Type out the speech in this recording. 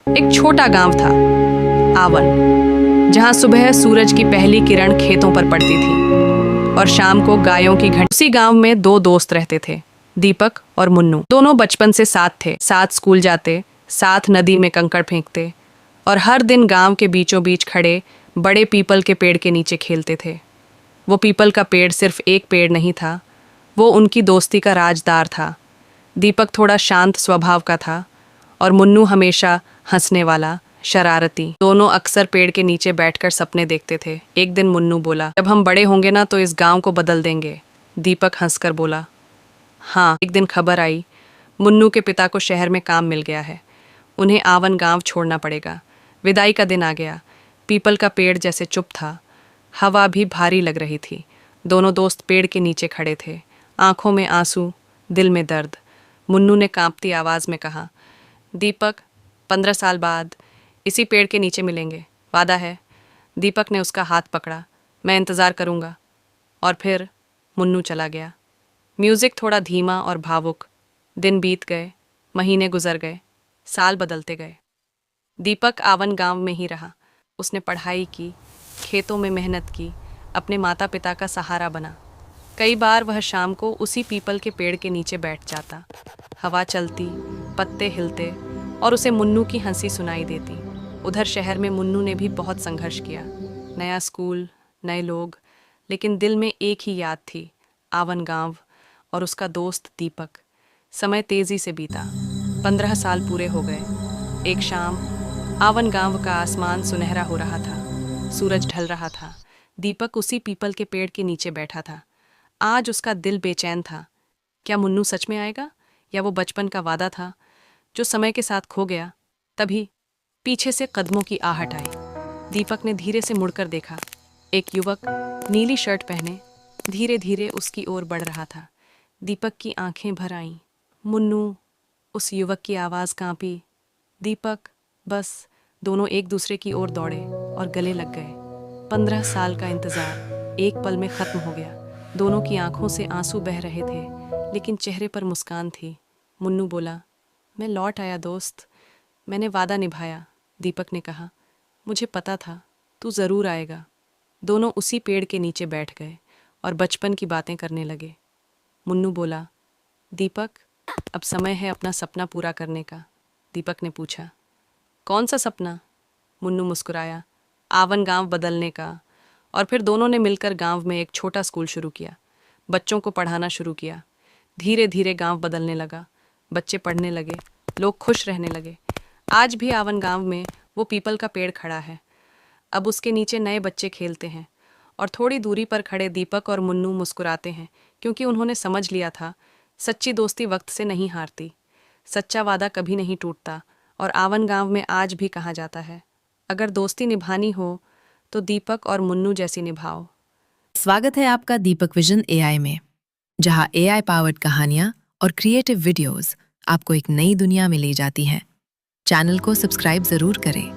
एक छोटा गांव था, आवन, जहां सुबह सूरज की पहली किरण खेतों पर पड़ती थी और शाम को गायों की घंटी। उसी गांव में दो दोस्त रहते थे, दीपक और मुन्नू। दोनों बचपन से साथ थे, साथ स्कूल जाते, साथ नदी में कंकड़ फेंकते और हर दिन गांव के बीचों बीच खड़े बड़े पीपल के पेड़ के नीचे खेलते थे। वो पीपल का पेड़ सिर्फ एक पेड़ नहीं था, वो उनकी दोस्ती का राजदार था। दीपक थोड़ा शांत स्वभाव का था और मुन्नू हमेशा हंसने वाला, शरारती। दोनों अक्सर पेड़ के नीचे बैठकर सपने देखते थे। एक दिन मुन्नू बोला, जब हम बड़े होंगे ना तो इस गांव को बदल देंगे। दीपक हंसकर बोला, हाँ। एक दिन खबर आई, मुन्नू के पिता को शहर में काम मिल गया है, उन्हें आवन गांव छोड़ना पड़ेगा। विदाई का दिन आ गया। पीपल का पेड़ जैसे चुप था, हवा भी भारी लग रही थी। दोनों दोस्त पेड़ के नीचे खड़े थे, आंखों में आंसू, दिल में दर्द। मुन्नू ने कांपती आवाज में कहा, दीपक, 15 साल बाद इसी पेड़ के नीचे मिलेंगे, वादा है। दीपक ने उसका हाथ पकड़ा, मैं इंतज़ार करूँगा। और फिर मुन्नू चला गया। म्यूज़िक थोड़ा धीमा और भावुक। दिन बीत गए, महीने गुजर गए, साल बदलते गए। दीपक आवन गांव में ही रहा। उसने पढ़ाई की, खेतों में मेहनत की, अपने माता पिता का सहारा बना। कई बार वह शाम को उसी पीपल के पेड़ के नीचे बैठ जाता। हवा चलती, पत्ते हिलते और उसे मुन्नू की हंसी सुनाई देती। उधर शहर में मुन्नू ने भी बहुत संघर्ष किया। नया स्कूल, नए लोग, लेकिन दिल में एक ही याद थी, आवन गांव और उसका दोस्त दीपक। समय तेजी से बीता, 15 साल पूरे हो गए। एक शाम आवन गांव का आसमान सुनहरा हो रहा था, सूरज ढल रहा था। दीपक उसी पीपल के पेड़ के नीचे बैठा था। आज उसका दिल बेचैन था। क्या मुन्नू सच में आएगा, या वो बचपन का वादा था जो समय के साथ खो गया? तभी पीछे से कदमों की आहट आई। दीपक ने धीरे से मुड़कर देखा। एक युवक नीली शर्ट पहने धीरे धीरे उसकी ओर बढ़ रहा था। दीपक की आंखें भर आईं। मुन्नू, उस युवक की आवाज़ कांपी। दीपक, बस। दोनों एक दूसरे की ओर दौड़े और गले लग गए। 15 साल का इंतज़ार एक पल में ख़त्म हो गया। दोनों की आंखों से आंसू बह रहे थे, लेकिन चेहरे पर मुस्कान थी। मुन्नू बोला, मैं लौट आया दोस्त, मैंने वादा निभाया। दीपक ने कहा, मुझे पता था तू ज़रूर आएगा। दोनों उसी पेड़ के नीचे बैठ गए और बचपन की बातें करने लगे। मुन्नू बोला, दीपक, अब समय है अपना सपना पूरा करने का। दीपक ने पूछा, कौन सा सपना? मुन्नू मुस्कुराया, आवन गांव बदलने का। और फिर दोनों ने मिलकर गांव में एक छोटा स्कूल शुरू किया, बच्चों को पढ़ाना शुरू किया। धीरे धीरे गांव बदलने लगा, बच्चे पढ़ने लगे, लोग खुश रहने लगे। आज भी आवन गांव में वो पीपल का पेड़ खड़ा है। अब उसके नीचे नए बच्चे खेलते हैं और थोड़ी दूरी पर खड़े दीपक और मुन्नू मुस्कुराते हैं, क्योंकि उन्होंने समझ लिया था, सच्ची दोस्ती वक्त से नहीं हारती, सच्चा वादा कभी नहीं टूटता। और आवन गांव में आज भी कहा जाता है, अगर दोस्ती निभानी हो तो दीपक और मुन्नू जैसी निभाओ। स्वागत है आपका दीपक विजन एआई में, जहां एआई पावर्ड कहानियां और क्रिएटिव वीडियोस आपको एक नई दुनिया में ले जाती हैं। चैनल को सब्सक्राइब जरूर करें